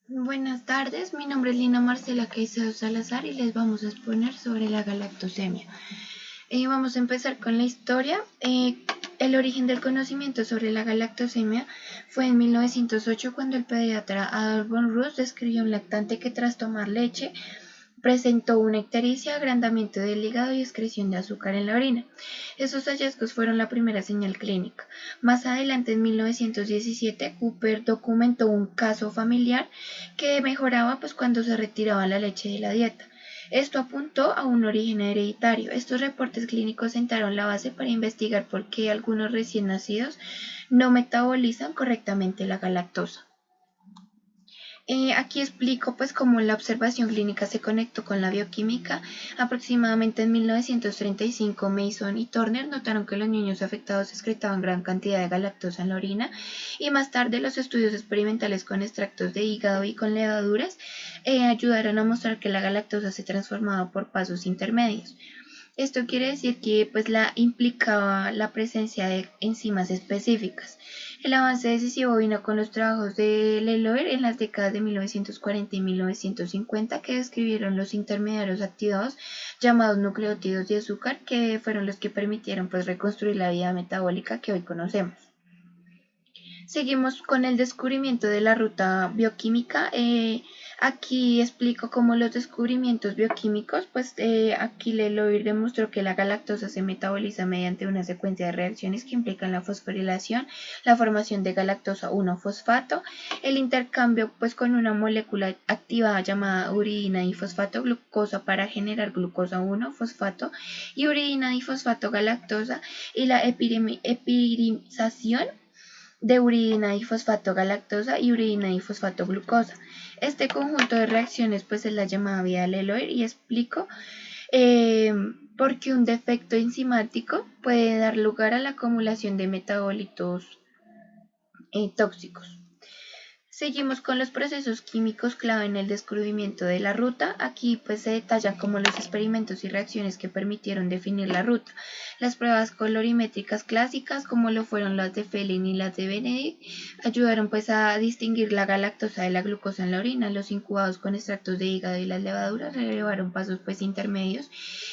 Buenas tardes, mi nombre es Lina Marcela Caicedo Salazar y les vamos a exponer sobre la galactosemia. Vamos a empezar con la historia. El origen del conocimiento sobre la galactosemia fue en 1908 cuando el pediatra Adolf von Roos describió un lactante que tras tomar leche presentó una ictericia, agrandamiento del hígado y excreción de azúcar en la orina. Esos hallazgos fueron la primera señal clínica. Más adelante, en 1917, Cooper documentó un caso familiar que mejoraba cuando se retiraba la leche de la dieta. Esto apuntó a un origen hereditario. Estos reportes clínicos sentaron la base para investigar por qué algunos recién nacidos no metabolizan correctamente la galactosa. Aquí explico cómo la observación clínica se conectó con la bioquímica. Aproximadamente en 1935, Mason y Turner notaron que los niños afectados excretaban gran cantidad de galactosa en la orina y más tarde los estudios experimentales con extractos de hígado y con levaduras ayudaron a mostrar que la galactosa se transformaba por pasos intermedios. Esto quiere decir que la implicaba la presencia de enzimas específicas. El avance decisivo vino con los trabajos de Leloir en las décadas de 1940 y 1950 que describieron los intermediarios activados llamados nucleótidos de azúcar, que fueron los que permitieron reconstruir la vida metabólica que hoy conocemos. Seguimos con el descubrimiento de la ruta bioquímica. Aquí explico cómo los descubrimientos bioquímicos, aquí Leloir demostró que la galactosa se metaboliza mediante una secuencia de reacciones que implican la fosforilación, la formación de galactosa 1-fosfato, el intercambio con una molécula activada llamada uridina difosfato glucosa para generar glucosa 1-fosfato y uridina difosfato galactosa y la epirización de uridina difosfato galactosa y uridina difosfato glucosa. Este conjunto de reacciones es la llamada vía de Leloir y explico por qué un defecto enzimático puede dar lugar a la acumulación de metabolitos tóxicos. Seguimos con los procesos químicos clave en el descubrimiento de la ruta. Aquí se detallan como los experimentos y reacciones que permitieron definir la ruta. Las pruebas colorimétricas clásicas, como lo fueron las de Felin y las de Benedict, ayudaron a distinguir la galactosa de la glucosa en la orina. Los incubados con extractos de hígado y las levaduras relevaron pasos intermedios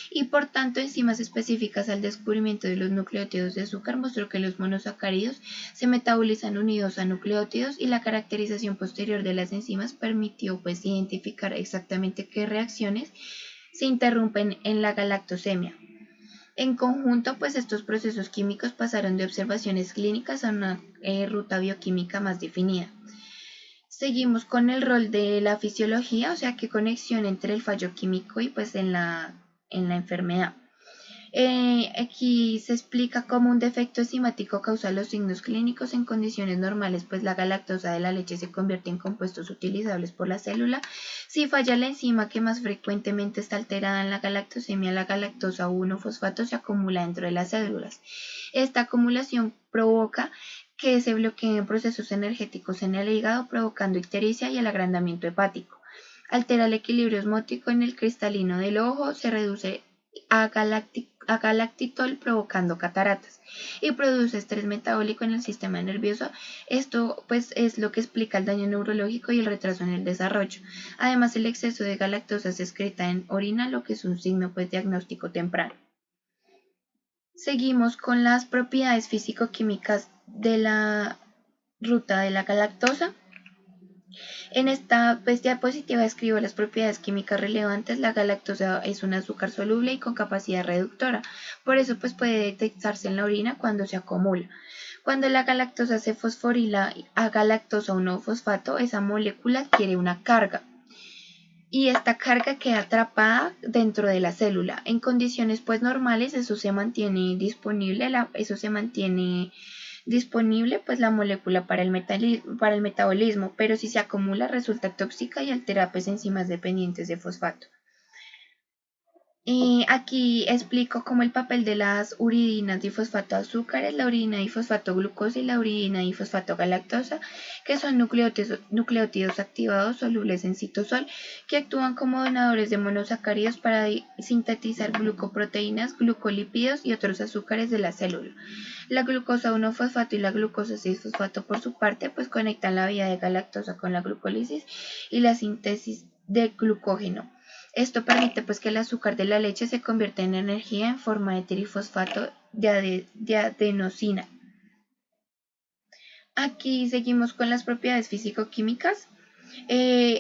y por tanto enzimas específicas. Al descubrimiento de los nucleótidos de azúcar mostró que los monosacáridos se metabolizan unidos a nucleótidos y la caracterización posterior de las enzimas permitió identificar exactamente qué reacciones se interrumpen en la galactosemia. En conjunto, estos procesos químicos pasaron de observaciones clínicas a una ruta bioquímica más definida. Seguimos con el rol de la fisiología, o sea, qué conexión entre el fallo químico y en la enfermedad. Aquí se explica cómo un defecto enzimático causa los signos clínicos. En condiciones normales, la galactosa de la leche se convierte en compuestos utilizables por la célula. Si falla la enzima que más frecuentemente está alterada en la galactosemia, la galactosa 1-fosfato se acumula dentro de las células. Esta acumulación provoca que se bloqueen procesos energéticos en el hígado, provocando ictericia y el agrandamiento hepático. Altera el equilibrio osmótico en el cristalino del ojo, se reduce a galactitol provocando cataratas y produce estrés metabólico en el sistema nervioso. Esto es lo que explica el daño neurológico y el retraso en el desarrollo. Además, el exceso de galactosa se excreta en orina, lo que es un signo diagnóstico temprano. Seguimos con las propiedades físico-químicas de la ruta de la galactosa. En esta diapositiva escribo las propiedades químicas relevantes. La galactosa es un azúcar soluble y con capacidad reductora, por eso puede detectarse en la orina cuando se acumula. Cuando la galactosa se fosforila a galactosa 1-fosfato, esa molécula adquiere una carga y esta carga queda atrapada dentro de la célula. En condiciones normales eso se mantiene disponible, la molécula para el metabolismo, pero si se acumula resulta tóxica y altera enzimas dependientes de fosfato. Aquí explico cómo el papel de las uridinas difosfato azúcares, la uridina difosfato glucosa y la uridina difosfato galactosa, que son nucleótidos activados solubles en citosol, que actúan como donadores de monosacáridos para sintetizar glucoproteínas, glucolípidos y otros azúcares de la célula. La glucosa 1-fosfato y la glucosa 6-fosfato por su parte, pues conectan la vía de galactosa con la glucólisis y la síntesis de glucógeno. Esto permite pues que el azúcar de la leche se convierta en energía en forma de trifosfato de adenosina. Aquí seguimos con las propiedades físico-químicas.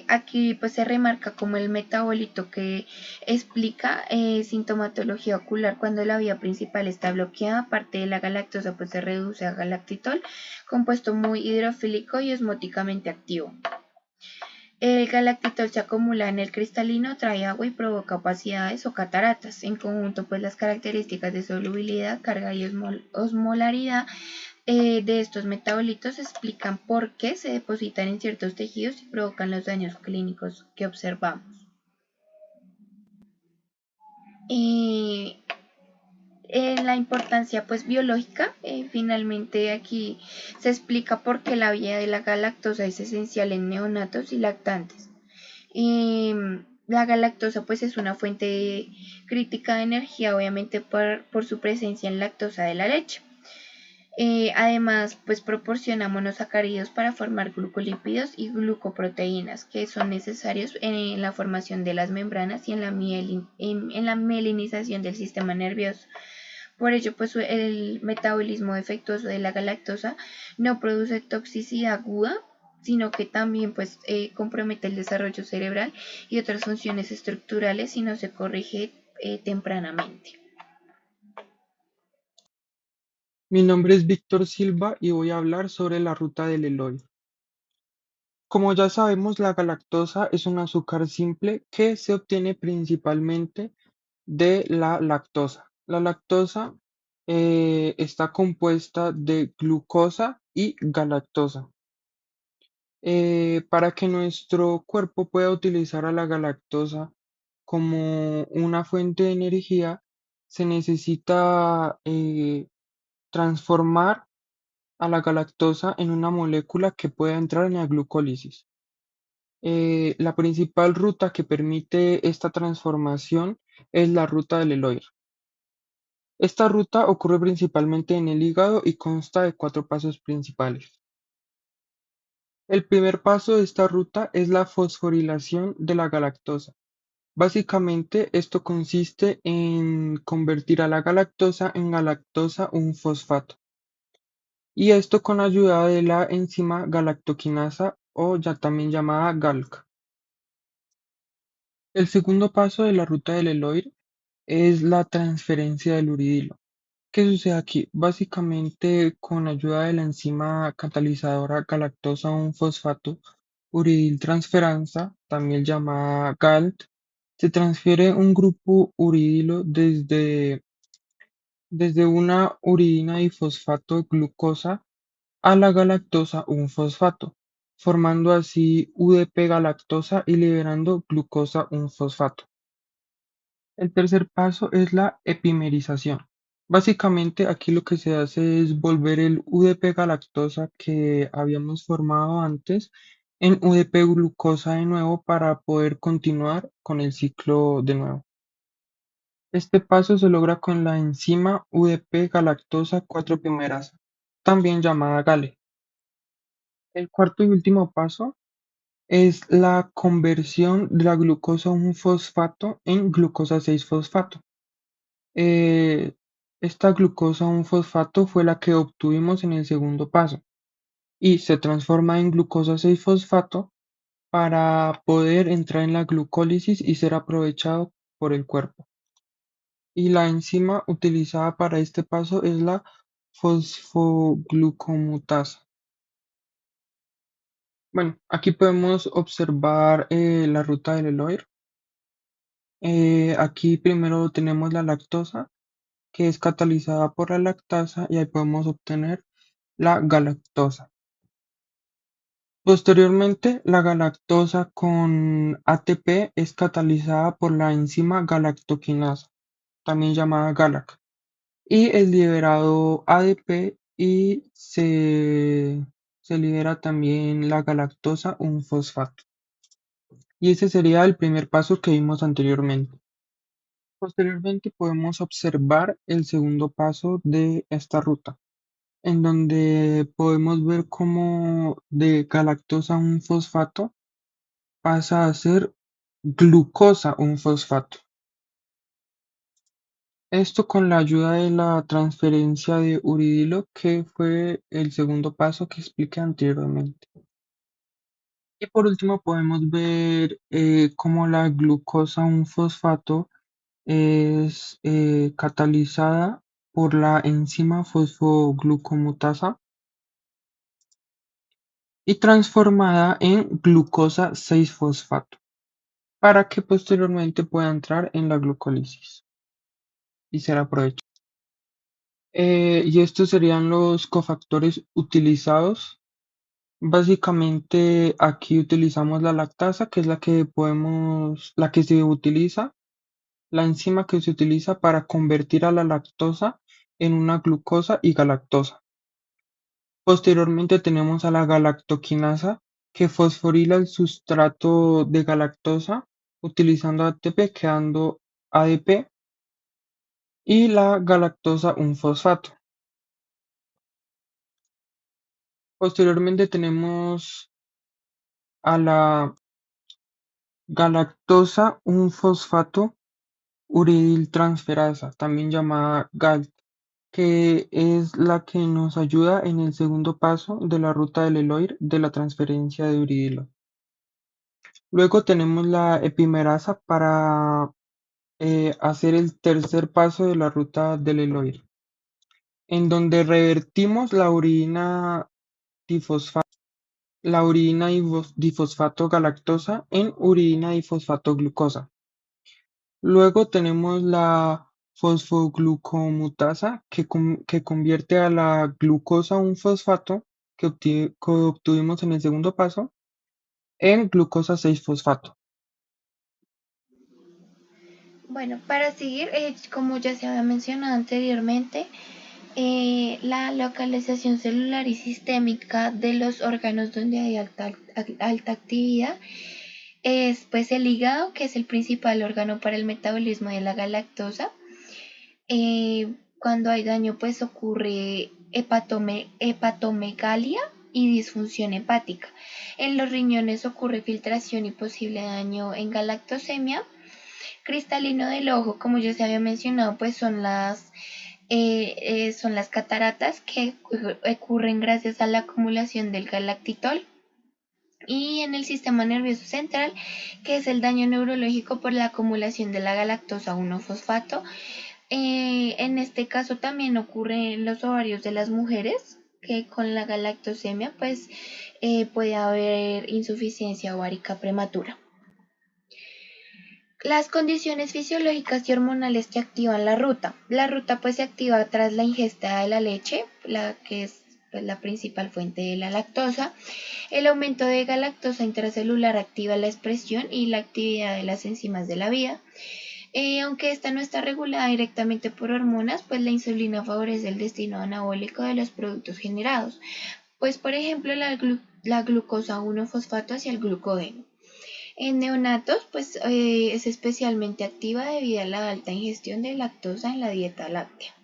Aquí pues se remarca como el metabolito que explica sintomatología ocular cuando la vía principal está bloqueada, aparte de la galactosa pues se reduce a galactitol, compuesto muy hidrofílico y osmóticamente activo. El galactitol se acumula en el cristalino, trae agua y provoca opacidades o cataratas. En conjunto, pues las características de solubilidad, carga y osmolaridad de estos metabolitos explican por qué se depositan en ciertos tejidos y provocan los daños clínicos que observamos. Eh, en la importancia pues biológica, finalmente aquí se explica por qué la vía de la galactosa es esencial en neonatos y lactantes. La galactosa pues es una fuente crítica de energía, obviamente por su presencia en lactosa de la leche. Además, pues proporciona monosacáridos para formar glucolípidos y glucoproteínas que son necesarios en la formación de las membranas y en la mielinización del sistema nervioso. Por ello, pues el metabolismo defectuoso de la galactosa no produce toxicidad aguda, sino que también pues compromete el desarrollo cerebral y otras funciones estructurales si no se corrige tempranamente. Mi nombre es Víctor Silva y voy a hablar sobre la ruta del Eloy. Como ya sabemos, la galactosa es un azúcar simple que se obtiene principalmente de la lactosa. La lactosa está compuesta de glucosa y galactosa. Para que nuestro cuerpo pueda utilizar a la galactosa como una fuente de energía, se necesita transformar a la galactosa en una molécula que pueda entrar en la glucólisis. La principal ruta que permite esta transformación es la ruta del Eloy. Esta ruta ocurre principalmente en el hígado y consta de cuatro pasos principales. El primer paso de esta ruta es la fosforilación de la galactosa. Básicamente, esto consiste en convertir a la galactosa en galactosa un fosfato, y esto con ayuda de la enzima galactoquinasa o ya también llamada GALC. El segundo paso de la ruta del Eloy es la transferencia del uridilo. ¿Qué sucede aquí? Básicamente, con ayuda de la enzima catalizadora galactosa un fosfato uridiltransferasa, también llamada GALT, se transfiere un grupo uridilo desde una uridina difosfato glucosa a la galactosa un fosfato, formando así UDP-galactosa y liberando glucosa un fosfato. El tercer paso es la epimerización. Básicamente aquí lo que se hace es volver el UDP-galactosa que habíamos formado antes en UDP-glucosa de nuevo para poder continuar con el ciclo de nuevo. Este paso se logra con la enzima UDP-galactosa 4-pimerasa, también llamada GALE. El cuarto y último paso es la conversión de la glucosa 1-fosfato en glucosa 6-fosfato. Eh, esta glucosa 1-fosfato fue la que obtuvimos en el segundo paso y se transforma en glucosa 6-fosfato para poder entrar en la glucólisis y ser aprovechado por el cuerpo. Y la enzima utilizada para este paso es la fosfoglucomutasa. Bueno, aquí podemos observar la ruta del Eloy. Aquí primero tenemos la lactosa, que es catalizada por la lactasa, y ahí podemos obtener la galactosa. Posteriormente, la galactosa con ATP es catalizada por la enzima galactoquinasa, también llamada GALAC, y es liberado ADP y se libera también la galactosa, un fosfato. Y ese sería el primer paso que vimos anteriormente. Posteriormente podemos observar el segundo paso de esta ruta, en donde podemos ver cómo de galactosa un fosfato pasa a ser glucosa un fosfato. Esto con la ayuda de la transferencia de uridilo, que fue el segundo paso que expliqué anteriormente. Y por último podemos ver cómo la glucosa un fosfato es catalizada por la enzima fosfoglucomutasa y transformada en glucosa 6-fosfato para que posteriormente pueda entrar en la glucólisis y ser aprovechada. Y estos serían los cofactores utilizados. Básicamente aquí utilizamos la lactasa, que es la que se utiliza, la enzima que se utiliza para convertir a la lactosa en una glucosa y galactosa. Posteriormente tenemos a la galactoquinasa, que fosforila el sustrato de galactosa utilizando ATP, quedando ADP, y la galactosa un fosfato. Posteriormente tenemos a la galactosa un fosfato uridiltransferasa, también llamada GALT, que es la que nos ayuda en el segundo paso de la ruta del Eloir de la transferencia de uridilo. Luego tenemos la epimerasa para hacer el tercer paso de la ruta del Eloir, en donde revertimos la uridina difosfato galactosa en uridina difosfato glucosa. Luego tenemos la fosfoglucomutasa que convierte a la glucosa un fosfato que obtuvimos en el segundo paso en glucosa 6-fosfato. Bueno, para seguir, como ya se había mencionado anteriormente, la localización celular y sistémica de los órganos donde hay alta actividad es pues el hígado, que es el principal órgano para el metabolismo de la galactosa. Cuando hay daño pues ocurre hepatomegalia y disfunción hepática. En los riñones ocurre filtración y posible daño en galactosemia. Cristalino del ojo, como ya se había mencionado, pues son las cataratas que ocurren gracias a la acumulación del galactitol. Y en el sistema nervioso central, que es el daño neurológico por la acumulación de la galactosa 1-fosfato. En este caso también ocurre en los ovarios de las mujeres, que con la galactosemia pues puede haber insuficiencia ovárica prematura. Las condiciones fisiológicas y hormonales que activan la ruta. La ruta pues se activa tras la ingesta de la leche, la que es pues, la principal fuente de la lactosa. El aumento de galactosa intracelular activa la expresión y la actividad de las enzimas de la vida. Aunque esta no está regulada directamente por hormonas, pues la insulina favorece el destino anabólico de los productos generados, pues por ejemplo la glucosa 1-fosfato hacia el glucógeno. En neonatos, pues es especialmente activa debido a la alta ingestión de lactosa en la dieta láctea.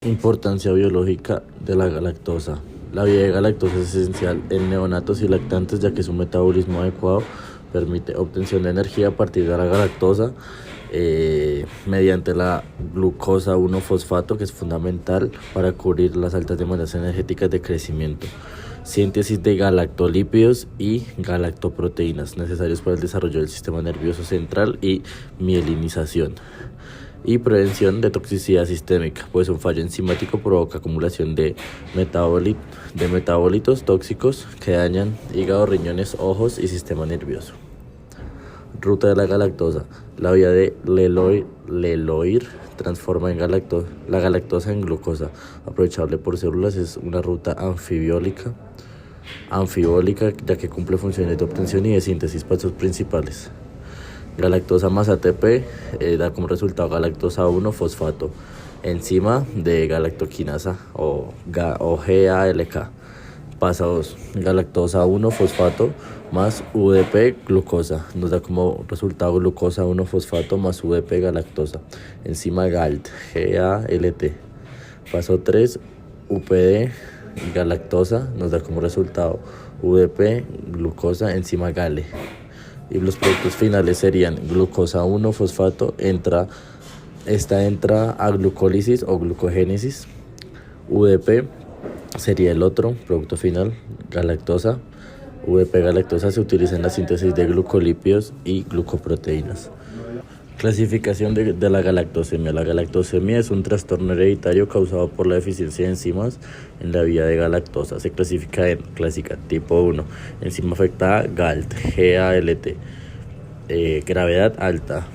Importancia biológica de la galactosa. La vida de galactosa es esencial en neonatos y lactantes, ya que su metabolismo adecuado permite obtención de energía a partir de la galactosa mediante la glucosa 1-fosfato, que es fundamental para cubrir las altas demandas energéticas de crecimiento. Síntesis de galactolípidos y galactoproteínas necesarios para el desarrollo del sistema nervioso central y mielinización. Y prevención de toxicidad sistémica, pues un fallo enzimático provoca acumulación de metabolitos tóxicos que dañan hígado, riñones, ojos y sistema nervioso. Ruta de la galactosa. La vía de Leloir transforma la galactosa en glucosa, aprovechable por células. Es una ruta anfibiólica anfibólica, ya que cumple funciones de obtención y de síntesis para sus principales. Galactosa más ATP da como resultado galactosa 1 fosfato, enzima de galactoquinasa o GALK. Pasa 2, galactosa 1 fosfato más UDP glucosa, nos da como resultado glucosa 1 fosfato más UDP galactosa, enzima GALT. Paso 3, UPD galactosa, nos da como resultado UDP glucosa, enzima GALE. Y los productos finales serían glucosa 1 fosfato, esta entra a glucólisis o glucogénesis. UDP sería el otro producto final, galactosa. UDP galactosa se utiliza en la síntesis de glucolípidos y glucoproteínas. Clasificación de la galactosemia. La galactosemia es un trastorno hereditario causado por la deficiencia de enzimas en la vía de galactosa. Se clasifica en clásica tipo 1, enzima afectada GALT. Gravedad alta.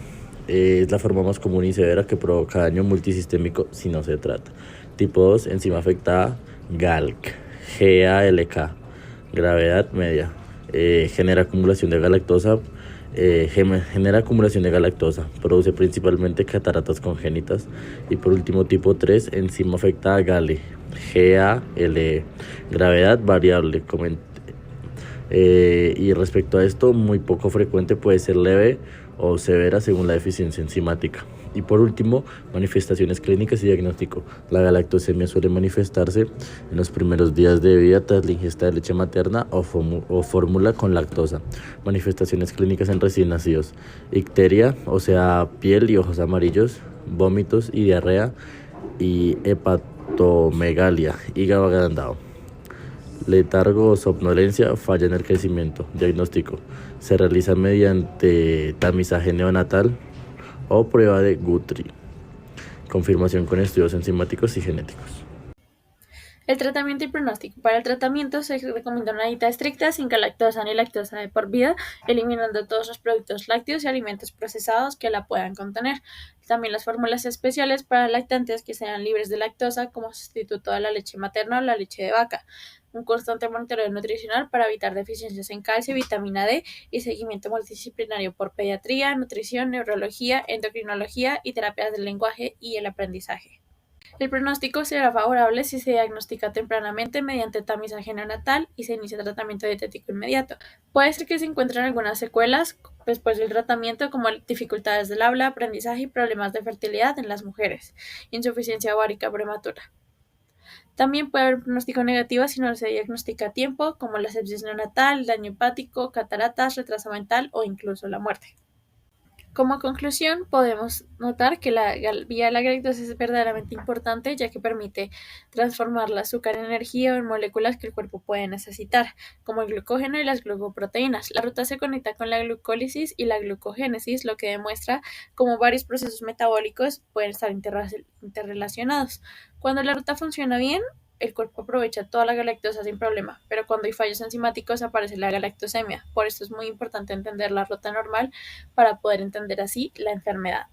Es la forma más común y severa que provoca daño multisistémico si no se trata. Tipo 2, enzima afectada GALK. Gravedad media. Genera acumulación de galactosa. Produce principalmente cataratas congénitas. Y por último, tipo 3, enzima afectada GALE. Gravedad variable. Y respecto a esto, muy poco frecuente, puede ser leve o severa según la deficiencia enzimática. Y por último, manifestaciones clínicas y diagnóstico. La galactosemia suele manifestarse en los primeros días de vida tras la ingesta de leche materna o fórmula con lactosa. Manifestaciones clínicas en recién nacidos: icteria, o sea, piel y ojos amarillos, vómitos y diarrea, y hepatomegalia, hígado agrandado. Letargo o somnolencia, falla en el crecimiento. Diagnóstico: se realiza mediante tamizaje neonatal o prueba de Guthrie. Confirmación con estudios enzimáticos y genéticos. El tratamiento y pronóstico. Para el tratamiento se recomienda una dieta estricta, sin lactosa ni lactosa de por vida, eliminando todos los productos lácteos y alimentos procesados que la puedan contener. También las fórmulas especiales para lactantes que sean libres de lactosa como sustituto de la leche materna o la leche de vaca. Un constante monitoreo nutricional para evitar deficiencias en calcio y vitamina D y seguimiento multidisciplinario por pediatría, nutrición, neurología, endocrinología y terapias del lenguaje y el aprendizaje. El pronóstico será favorable si se diagnostica tempranamente mediante tamizaje neonatal y se inicia tratamiento dietético inmediato. Puede ser que se encuentren algunas secuelas después del tratamiento, como dificultades del habla, aprendizaje y problemas de fertilidad en las mujeres, insuficiencia ovárica prematura. También puede haber un pronóstico negativo si no se diagnostica a tiempo, como la sepsis neonatal, daño hepático, cataratas, retraso mental o incluso la muerte. Como conclusión, podemos notar que la vía de la galactosa es verdaderamente importante, ya que permite transformar el azúcar en energía o en moléculas que el cuerpo puede necesitar, como el glucógeno y las glucoproteínas. La ruta se conecta con la glucólisis y la glucogénesis, lo que demuestra cómo varios procesos metabólicos pueden estar interrelacionados. Cuando la ruta funciona bien, el cuerpo aprovecha toda la galactosa sin problema, pero cuando hay fallos enzimáticos aparece la galactosemia. Por esto es muy importante entender la ruta normal para poder entender así la enfermedad.